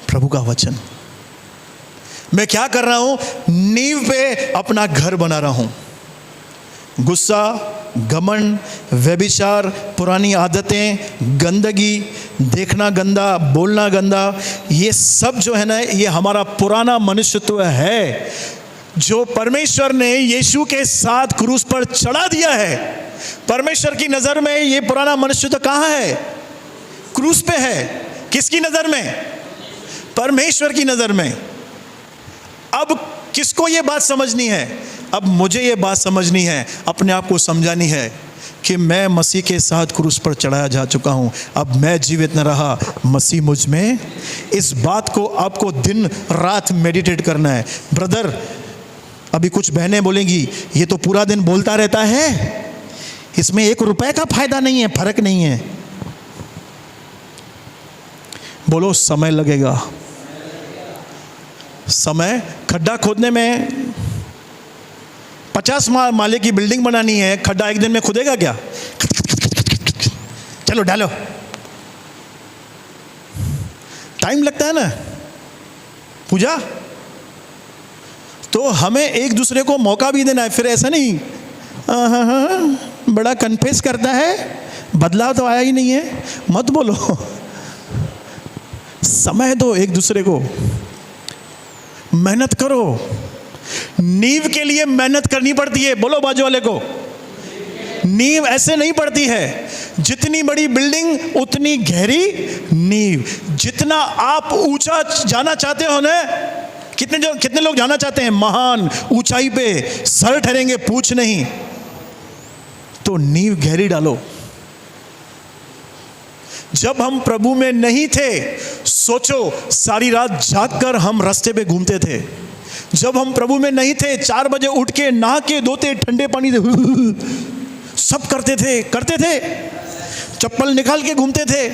प्रभु का वचन। मैं क्या कर रहा हूं? नींव पे अपना घर बना रहा हूं। गुस्सा, घमंड, व्यभिचार, पुरानी आदतें, गंदगी, देखना गंदा, बोलना गंदा, ये सब जो है ना, ये हमारा पुराना मनुष्यत्व है जो परमेश्वर ने यीशु के साथ क्रूस पर चढ़ा दिया है। परमेश्वर की नज़र में ये पुराना मनुष्यत्व कहाँ है? क्रूस पे है। किसकी नज़र में? परमेश्वर की नज़र में। अब किसको ये बात समझनी है? अब मुझे ये बात समझनी है, अपने आप को समझानी है कि मैं मसीह के साथ क्रूस पर चढ़ाया जा चुका हूँ। अब मैं जीवित न रहा, मसीह मुझ में। इस बात को आपको दिन रात मेडिटेट करना है। ब्रदर, अभी कुछ बहनें बोलेंगी ये तो पूरा दिन बोलता रहता है, इसमें 1 रुपए का फायदा नहीं है, फर्क नहीं है। बोलो समय लगेगा। समय, खड्डा खोदने में 50 माले की बिल्डिंग बनानी है, खड्डा एक दिन में खुदेगा क्या? चलो डालो, टाइम लगता है ना। पूजा तो हमें एक दूसरे को मौका भी देना है। फिर ऐसा नहीं बड़ा कन्फेस करता है, बदलाव तो आया ही नहीं है, मत बोलो। समय दो एक दूसरे को, मेहनत करो। नींव के लिए मेहनत करनी पड़ती है। बोलो बाजू वाले को, नींव ऐसे नहीं पड़ती है। जितनी बड़ी बिल्डिंग उतनी गहरी नींव। जितना आप ऊंचा जाना चाहते हो ना, कितने लोग जाना चाहते हैं महान ऊंचाई पे, सर ठहरेंगे पूछ नहीं। तो नींव गहरी डालो। जब हम प्रभु में नहीं थे, सोचो सारी रात जागकर हम रास्ते पे घूमते थे। जब हम प्रभु में नहीं थे, 4 बजे उठ के नहा के धोते, ठंडे पानी से सब करते थे। चप्पल निकाल के घूमते थे,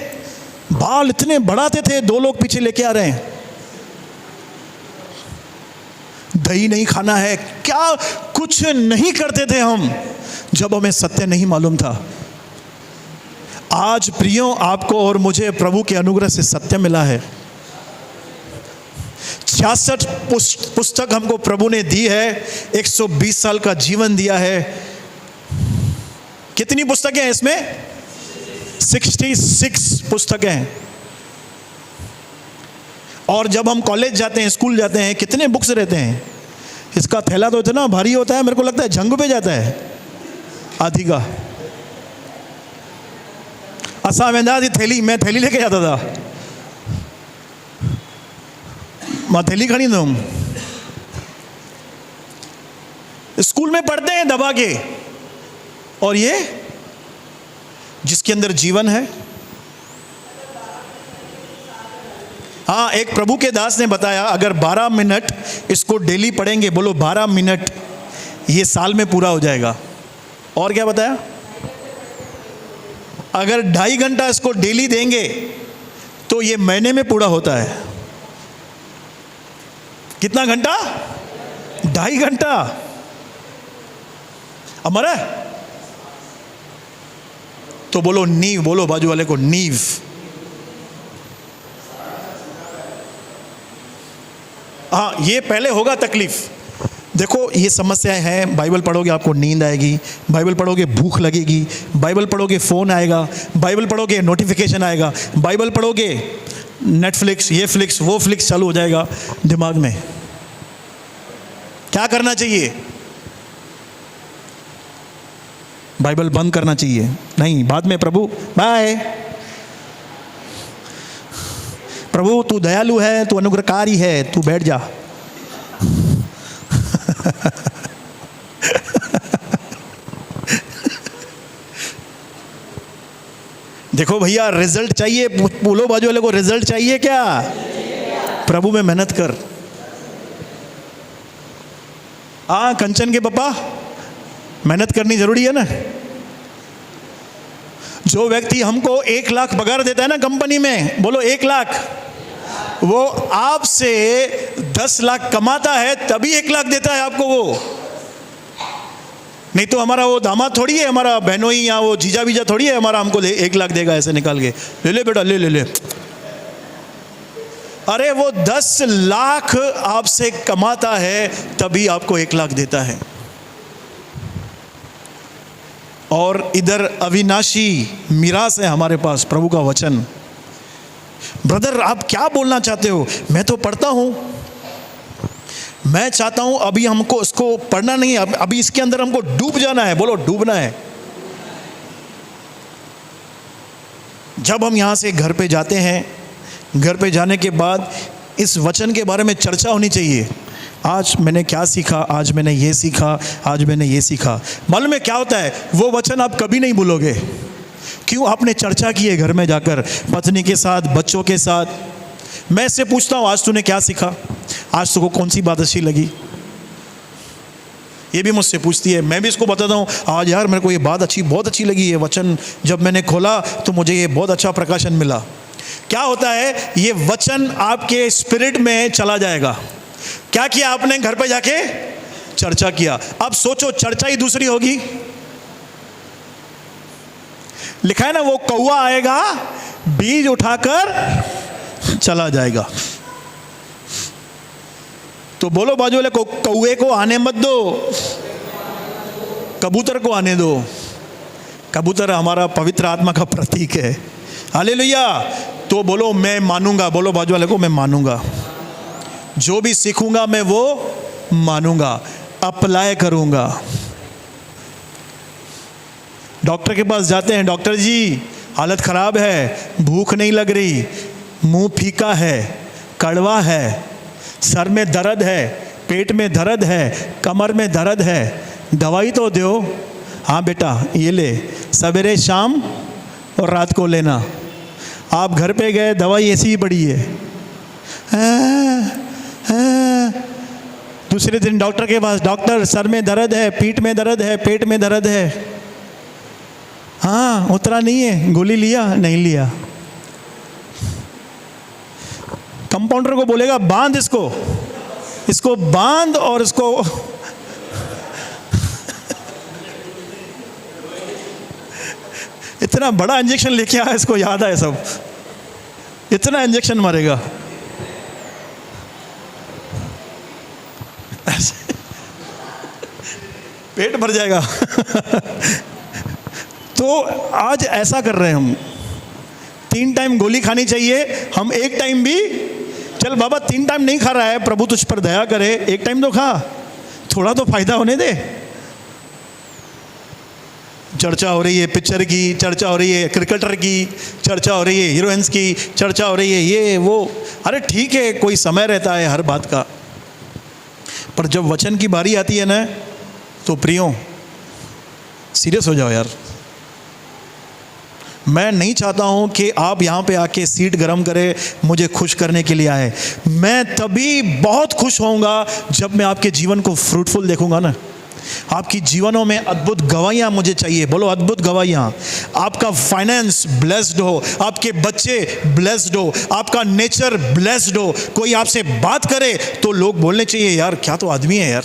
बाल इतने बढ़ाते थे, 2 लोग पीछे लेके आ रहे हैं। दही नहीं खाना है, क्या कुछ नहीं करते थे हम, जब हमें सत्य नहीं मालूम था। आज प्रियो, आपको और मुझे प्रभु के अनुग्रह से सत्य मिला है। 66 पुस्तक हमको प्रभु ने दी है, 120 साल का जीवन दिया है। कितनी पुस्तकें हैं इसमें? 66 पुस्तकें हैं। और जब हम कॉलेज जाते हैं, स्कूल जाते हैं, कितने बुक्स रहते हैं? इसका थैला तो इतना भारी होता है, मेरे को लगता है जंग पे जाता है आधी का। असा वेंदा थी थैली, मैं थैली लेके जाता था, मैं थैली खड़ी दूँ। स्कूल में पढ़ते हैं दबा के, और ये जिसके अंदर जीवन है। हाँ, एक प्रभु के दास ने बताया, अगर 12 मिनट इसको डेली पढ़ेंगे, बोलो 12 मिनट, ये साल में पूरा हो जाएगा। और क्या बताया? अगर 2.5 घंटा इसको डेली देंगे तो ये महीने में पूरा होता है। कितना घंटा? 2.5 घंटा। अमर है तो बोलो नींव, बोलो बाजू वाले को नींव। ये पहले होगा तकलीफ। देखो ये समस्याएं हैं, बाइबल पढ़ोगे आपको नींद आएगी, बाइबल पढ़ोगे भूख लगेगी, बाइबल पढ़ोगे फ़ोन आएगा, बाइबल पढ़ोगे नोटिफिकेशन आएगा, बाइबल पढ़ोगे नेटफ्लिक्स, ये फ्लिक्स वो फ्लिक्स चालू हो जाएगा दिमाग में। क्या करना चाहिए? बाइबल बंद करना चाहिए। नहीं, बाद में प्रभु बाय, प्रभु तू दयालु है, तू अनुग्रहकारी है, तू बैठ जा। देखो भैया, रिजल्ट चाहिए, बोलो बाजू वाले को, रिजल्ट चाहिए क्या? प्रभु में मेहनत कर। कंचन के पापा, मेहनत करनी जरूरी है ना। जो व्यक्ति हमको 1 लाख पगार देता है ना कंपनी में, बोलो 1 लाख, वो आपसे 10 लाख कमाता है तभी 1 लाख देता है आपको वो। नहीं तो हमारा वो दामाद थोड़ी है, हमारा बहनोई या वो जीजा बीजा थोड़ी है हमारा हमको 1 लाख देगा ऐसे निकाल के, ले ले बेटा ले ले ले। अरे वो 10 लाख आपसे कमाता है तभी आपको 1 लाख देता है। और इधर अविनाशी मीरास है हमारे पास, प्रभु का वचन। ब्रदर आप क्या बोलना चाहते हो? मैं तो पढ़ता हूं, मैं चाहता हूं अभी हमको इसको पढ़ना नहीं, अभी इसके अंदर हमको डूब जाना है। बोलो डूबना है। जब हम यहां से घर पे जाते हैं, घर पे जाने के बाद इस वचन के बारे में चर्चा होनी चाहिए। आज मैंने क्या सीखा, आज मैंने ये सीखा, आज मैंने ये सीखा। मालूम है क्या होता है? वो वचन आप कभी नहीं भूलोगे। क्यों? आपने चर्चा की है घर में जाकर, पत्नी के साथ, बच्चों के साथ। मैं इससे पूछता हूँ, आज तूने क्या सीखा? आज तुमको कौन सी बात अच्छी लगी? ये भी मुझसे पूछती है, मैं भी इसको बताता हूँ, आज यार मेरे को ये बात बहुत अच्छी लगी, ये वचन जब मैंने खोला तो मुझे ये बहुत अच्छा प्रकाशन मिला। क्या होता है? ये वचन आपके स्पिरिट में चला जाएगा। क्या किया आपने? घर पे जाके चर्चा किया। अब सोचो, चर्चा ही दूसरी होगी। लिखा है ना, वो कौवा आएगा, बीज उठाकर चला जाएगा। तो बोलो बाजू वाले को, कौवे को आने मत दो, कबूतर को आने दो। कबूतर हमारा पवित्र आत्मा का प्रतीक है। हालेलुया। तो बोलो मैं मानूंगा, बोलो बाजू वाले को, मैं मानूंगा। जो भी सीखूंगा मैं वो मानूंगा, अप्लाई करूंगा। डॉक्टर के पास जाते हैं, डॉक्टर जी हालत खराब है, भूख नहीं लग रही, मुंह फीका है, कड़वा है, सर में दर्द है, पेट में दर्द है, कमर में दर्द है, दवाई तो दो। हाँ बेटा ये ले, सवेरे शाम और रात को लेना। आप घर पे गए, दवाई ऐसी ही पड़ी है। दूसरे दिन डॉक्टर के पास, डॉक्टर सर में दर्द है, पीठ में दर्द है, पेट में दर्द है। हाँ उतरा नहीं है, गोली लिया? नहीं लिया। कंपाउंडर को बोलेगा बांध इसको बांध और इसको इतना बड़ा इंजेक्शन लेके आया, इसको याद है सब, इतना इंजेक्शन मारेगा। पेट भर जाएगा। तो आज ऐसा कर रहे हैं हम, 3 टाइम गोली खानी चाहिए, हम 1 टाइम भी, चल बाबा 3 टाइम नहीं खा रहा है, प्रभु तुझ पर दया करे, 1 टाइम तो खा, थोड़ा तो फायदा होने दे। चर्चा हो रही है पिक्चर की, चर्चा हो रही है क्रिकेटर की, चर्चा हो रही है हीरोइंस की, चर्चा हो रही है ये वो। अरे ठीक है, कोई समय रहता है हर बात का, पर जब वचन की बारी आती है ना, तो प्रियो सीरियस हो जाओ यार। मैं नहीं चाहता हूं कि आप यहां पे आके सीट गरम करें, मुझे खुश करने के लिए आए। मैं तभी बहुत खुश होऊंगा जब मैं आपके जीवन को फ्रूटफुल देखूंगा ना। आपकी जीवनों में अद्भुत गवाहियां मुझे चाहिए। बोलो अद्भुत गवाहियां। आपका फाइनेंस ब्लेस्ड हो, आपके बच्चे ब्लेस्ड हो, आपका नेचर ब्लेस्ड हो। कोई आपसे बात करे तो लोग बोलने चाहिए, यार क्या तो आदमी है यार,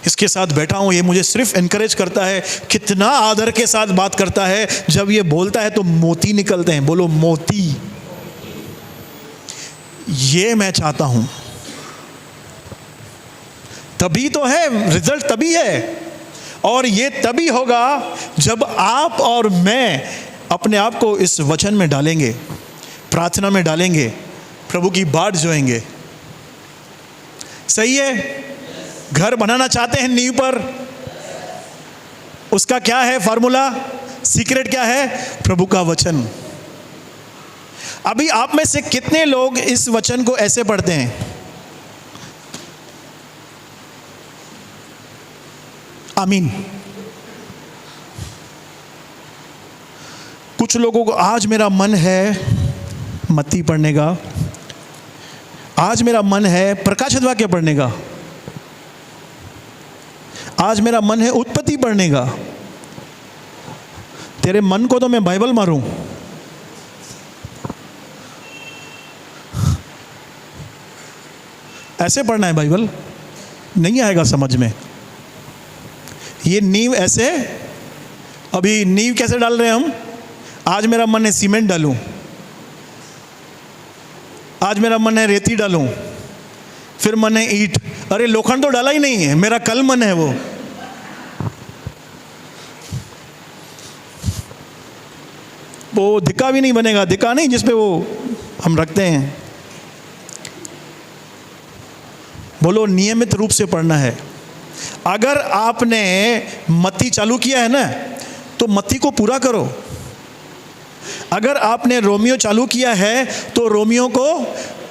इसके साथ बैठा हूं, ये मुझे सिर्फ एनकरेज करता है। कितना आदर के साथ बात करता है, जब ये बोलता है तो मोती निकलते हैं। बोलो मोती। ये मैं चाहता हूं। तभी तो है, रिजल्ट तभी है। और ये तभी होगा जब आप और मैं अपने आप को इस वचन में डालेंगे, प्रार्थना में डालेंगे, प्रभु की बाट जोएंगे। सही है? घर बनाना चाहते हैं नींव पर, उसका क्या है फार्मूला, सीक्रेट क्या है? प्रभु का वचन। अभी आप में से कितने लोग इस वचन को ऐसे पढ़ते हैं? आमीन। कुछ लोगों को आज मेरा मन है मत्ती पढ़ने का, आज मेरा मन है प्रकाशित वाक्य पढ़ने का, आज मेरा मन है उत्पत्ति पढ़ने का। तेरे मन को तो मैं बाइबल मारूं। ऐसे पढ़ना है बाइबल, नहीं आएगा समझ में। ये नींव ऐसे, अभी नींव कैसे डाल रहे हैं हम? आज मेरा मन है सीमेंट डालूं, आज मेरा मन है रेती डालूं, फिर मन है ईंट। अरे लोखंड तो डाला ही नहीं है, मेरा कल मन है वो धिक्का भी नहीं बनेगा, धिक्का नहीं जिसपे वो हम रखते हैं। बोलो नियमित रूप से पढ़ना है। अगर आपने मत्ती चालू किया है ना, तो मत्ती को पूरा करो। अगर आपने रोमियो चालू किया है तो रोमियो को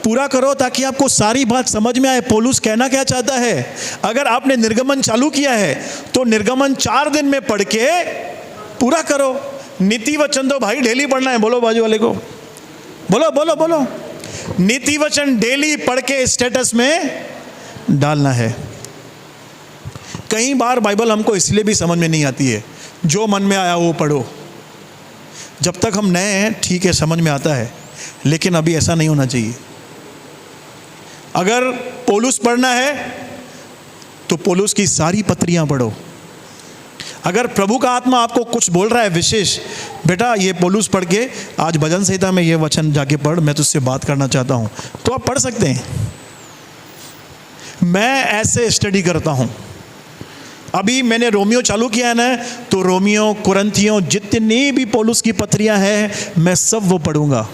पूरा करो, ताकि आपको सारी बात समझ में आए, पौलुस कहना क्या चाहता है। अगर आपने निर्गमन चालू किया है तो निर्गमन 4 दिन में पढ़ के पूरा करो। नीति वचन तो भाई डेली पढ़ना है। बोलो बाजू वाले को, बोलो बोलो बोलो, नीति वचन डेली पढ़ के स्टेटस में डालना है। कई बार बाइबल हमको इसलिए भी समझ में नहीं आती है, जो मन में आया वो पढ़ो। जब तक हम नए हैं ठीक है, समझ में आता है, लेकिन अभी ऐसा नहीं होना चाहिए। अगर पौलुस पढ़ना है तो पौलुस की सारी पत्रियां पढ़ो। अगर प्रभु का आत्मा आपको कुछ बोल रहा है विशेष, बेटा ये पौलुस पढ़ के आज भजन संहिता में ये वचन जाके पढ़, मैं तुझसे बात करना चाहता हूं, तो आप पढ़ सकते हैं। मैं ऐसे स्टडी करता हूं। अभी मैंने रोमियो चालू किया है ना, तो रोमियो, कुरिन्थियों, जितनी भी पौलुस की पत्रियां हैं मैं सब वो पढ़ूंगा,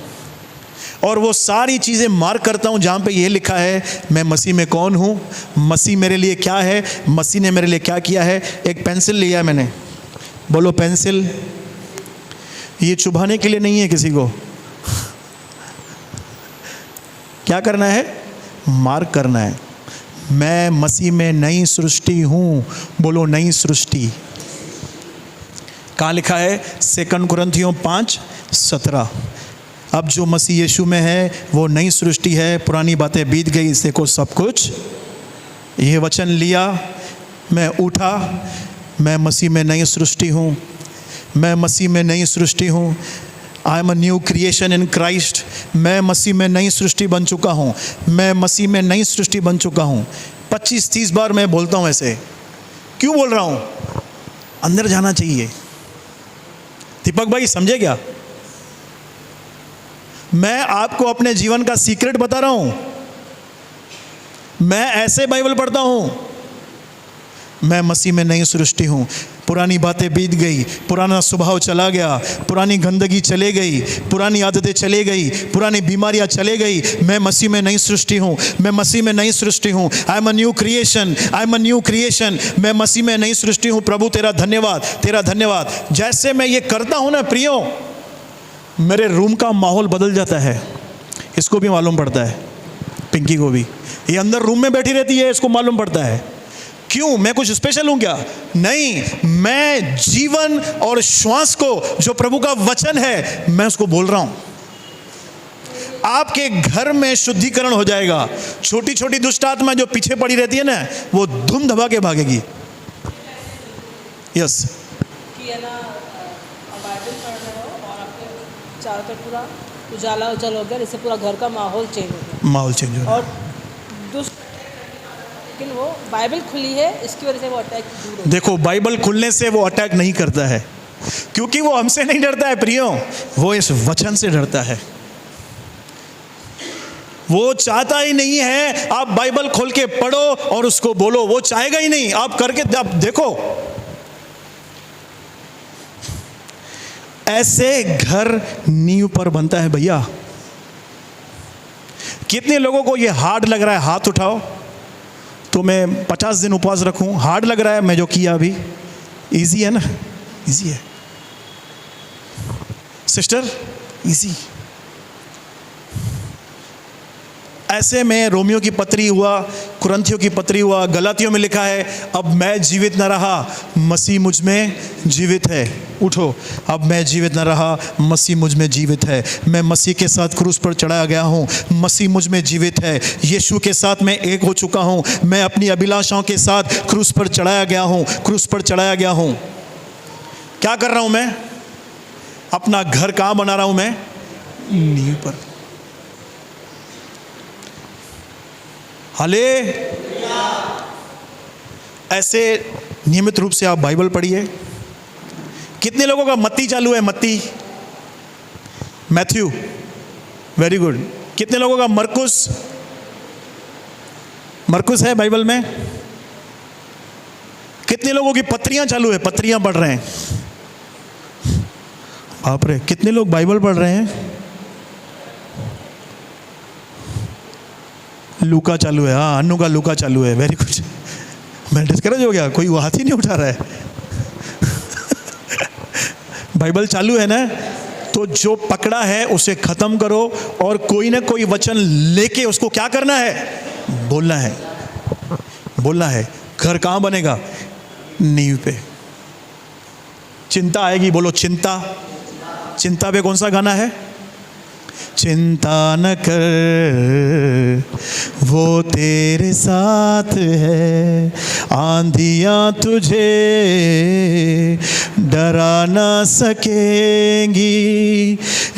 और वो सारी चीज़ें मार्क करता हूँ जहाँ पे ये लिखा है मैं मसीह में कौन हूँ, मसीह मेरे लिए क्या है, मसीह ने मेरे लिए क्या किया है। एक पेंसिल लिया है मैंने, बोलो पेंसिल। ये चुभाने के लिए नहीं है किसी को, क्या करना है? मार्क करना है। मैं मसीह में नई सृष्टि हूँ, बोलो नई सृष्टि। कहाँ लिखा है? 2 कुरिन्थियों 5:17। अब जो मसीह यीशु में है वो नई सृष्टि है, पुरानी बातें बीत गई, इससे को सब कुछ। ये वचन लिया, मैं उठा, मैं मसीह में नई सृष्टि हूँ, मैं मसीह में नई सृष्टि हूँ। I am a new creation in Christ. मैं मसीह में नई सृष्टि बन चुका हूँ, मैं मसीह में नई सृष्टि बन चुका हूँ। 25-30 बार मैं बोलता हूँ ऐसे। क्यों बोल रहा हूँ? अंदर जाना चाहिए। दीपक भाई समझे क्या? मैं आपको अपने जीवन का सीक्रेट बता रहा हूं। मैं ऐसे बाइबल पढ़ता हूं, मैं मसीह में नई सृष्टि हूं। पुरानी बातें बीत गई, पुराना स्वभाव चला गया, पुरानी गंदगी चले गई, पुरानी आदतें चले गई, पुरानी बीमारियां चले गई। मैं मसीह में नई सृष्टि हूं, मैं मसीह में नई सृष्टि हूं। I am a new creation, I am a new creation. मैं मसीह में नई सृष्टि हूं। प्रभु तेरा धन्यवाद, तेरा धन्यवाद। जैसे मैं ये करता हूं ना प्रियो, मेरे रूम का माहौल बदल जाता है। इसको भी मालूम पड़ता है, पिंकी को भी। ये अंदर रूम में बैठी रहती है, इसको मालूम पड़ता है। क्यों? मैं कुछ स्पेशल हूं क्या? नहीं, मैं जीवन और श्वास को, जो प्रभु का वचन है, मैं उसको बोल रहा हूं। आपके घर में शुद्धिकरण हो जाएगा। छोटी छोटी दुष्ट आत्मा जो पीछे पड़ी रहती है ना, वो धूम धमा के भागेगी। यस, चारों तरफ पूरा उजाला उजाला हो गया, इससे पूरा घर का माहौल चेंज हो गया। माहौल चेंज हो गया। और दुष्ट, लेकिन वो बाइबल खुली है, इसकी वजह से वो अटैक दूर हो। देखो, बाइबल खुलने से वो अटैक नहीं करता है, क्योंकि वो हमसे नहीं डरता है प्रियो, वो इस वचन से डरता है। वो चाहता ही नहीं है आप बाइबल खोल के पढ़ो और उसको बोलो, वो चाहेगा ही नहीं। आप करके आप देखो, ऐसे घर नींव पर बनता है भैया। कितने लोगों को ये हार्ड लग रहा है? हाथ उठाओ तो मैं 50 दिन उपवास रखूं। हार्ड लग रहा है मैं जो किया अभी? इजी है ना? इजी है सिस्टर, इजी। ऐसे में रोमियो की पत्री हुआ, कुरिन्थियों की पत्री हुआ, गलातियों में लिखा है अब मैं जीवित न रहा, मसीह मुझ में जीवित है। उठो, अब मैं जीवित न रहा, मसीह मुझ में जीवित है। मैं मसीह के साथ क्रूस पर चढ़ाया गया हूँ, मसीह मुझ में जीवित है। यीशु के साथ मैं एक हो चुका हूँ। मैं अपनी अभिलाषाओं के साथ क्रूस पर चढ़ाया गया हूँ, क्रूस पर चढ़ाया गया हूँ। क्या कर रहा हूँ मैं? अपना घर कहाँ बना रहा हूँ मैं? नींव पर। हाले ऐसे नियमित रूप से आप बाइबल पढ़िए। कितने लोगों का मत्ती चालू है? मत्ती, मैथ्यू, वेरी गुड। कितने लोगों का मरकुस? मरकुस है बाइबल में। कितने लोगों की पत्रियां चालू है? पत्रियां पढ़ रहे हैं। बाप रे, कितने लोग बाइबल पढ़ रहे हैं? लूका चालू है। हाँ, अन्नू का लूका चालू है, वेरी गुड। मैं डिस्करेज हो गया, कोई वो हाथ ही नहीं उठा रहा है। बाइबल चालू है ना, तो जो पकड़ा है उसे खत्म करो और कोई ना कोई वचन लेके उसको क्या करना है? बोलना है, बोलना है। घर कहाँ बनेगा? नींव पे। चिंता आएगी, बोलो चिंता। चिंता पे कौन सा गाना है? चिंता न कर वो तेरे साथ है, आंधियां तुझे डरा ना सकेंगी,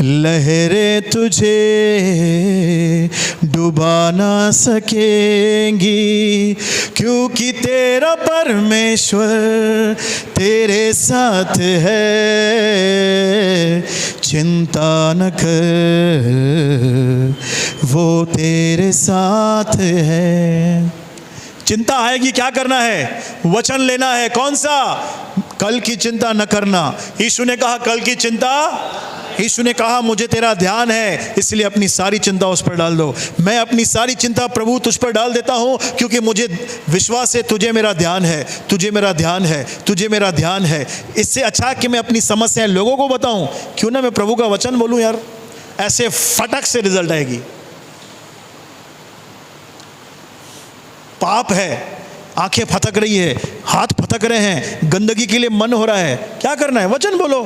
लहरें तुझे डुबा ना सकेंगी, क्योंकि तेरा परमेश्वर तेरे साथ है। चिंता न कर वो तेरे साथ है। चिंता आएगी, क्या करना है? वचन लेना है। कौन सा? कल की चिंता न करना। यीशु ने कहा कल की चिंता, यीशु ने कहा मुझे तेरा ध्यान है, इसलिए अपनी सारी चिंता उस पर डाल दो। मैं अपनी सारी चिंता प्रभु तुझ पर डाल देता हूँ, क्योंकि मुझे विश्वास है तुझे मेरा ध्यान है, तुझे मेरा ध्यान है, तुझे मेरा ध्यान है। इससे अच्छा कि मैं अपनी समस्याएं लोगों को बताऊं, क्यों ना मैं प्रभु का वचन बोलूं यार। ऐसे फटक से रिजल्ट आएगी। पाप है, आंखें फटक रही है, हाथ फटक रहे हैं, गंदगी के लिए मन हो रहा है, क्या करना है? वचन बोलो।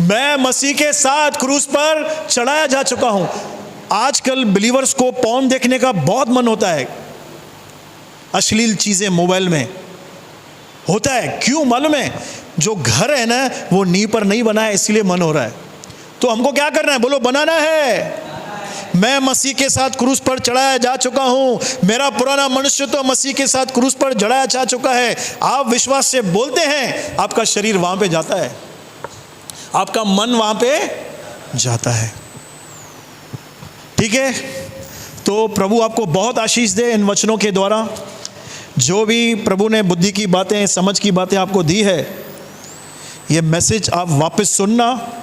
मैं मसीह के साथ क्रूस पर चढ़ाया जा चुका हूं। आजकल बिलीवर्स को पॉर्न देखने का बहुत मन होता है, अश्लील चीजें मोबाइल में होता है। क्यों मालूम है? जो घर है ना वो नींव पर नहीं बना है, इसलिए मन हो रहा है। तो हमको क्या करना है? बोलो, बनाना है। मैं मसीह के साथ क्रूस पर चढ़ाया जा चुका हूं। मेरा पुराना मनुष्य तो मसीह के साथ क्रूस पर चढ़ाया जा चुका है। आप विश्वास से बोलते हैं, आपका शरीर वहां पे जाता है, आपका मन वहां पे जाता है। ठीक है? तो प्रभु आपको बहुत आशीष दे इन वचनों के द्वारा। जो भी प्रभु ने बुद्धि की बातें, समझ की बातें आपको दी है, ये मैसेज आप वापस सुनना,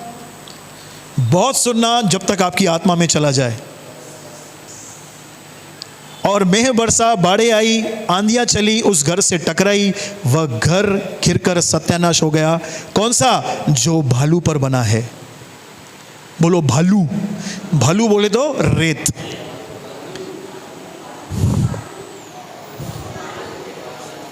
बहुत सुनना, जब तक आपकी आत्मा में चला जाए। और मेह बरसा, बाढ़ें आई, आंधियां चली, उस घर से टकराई, वह घर घिरकर सत्यानाश हो गया। कौन सा? जो भालू पर बना है। बोलो भालू। भालू बोले तो रेत।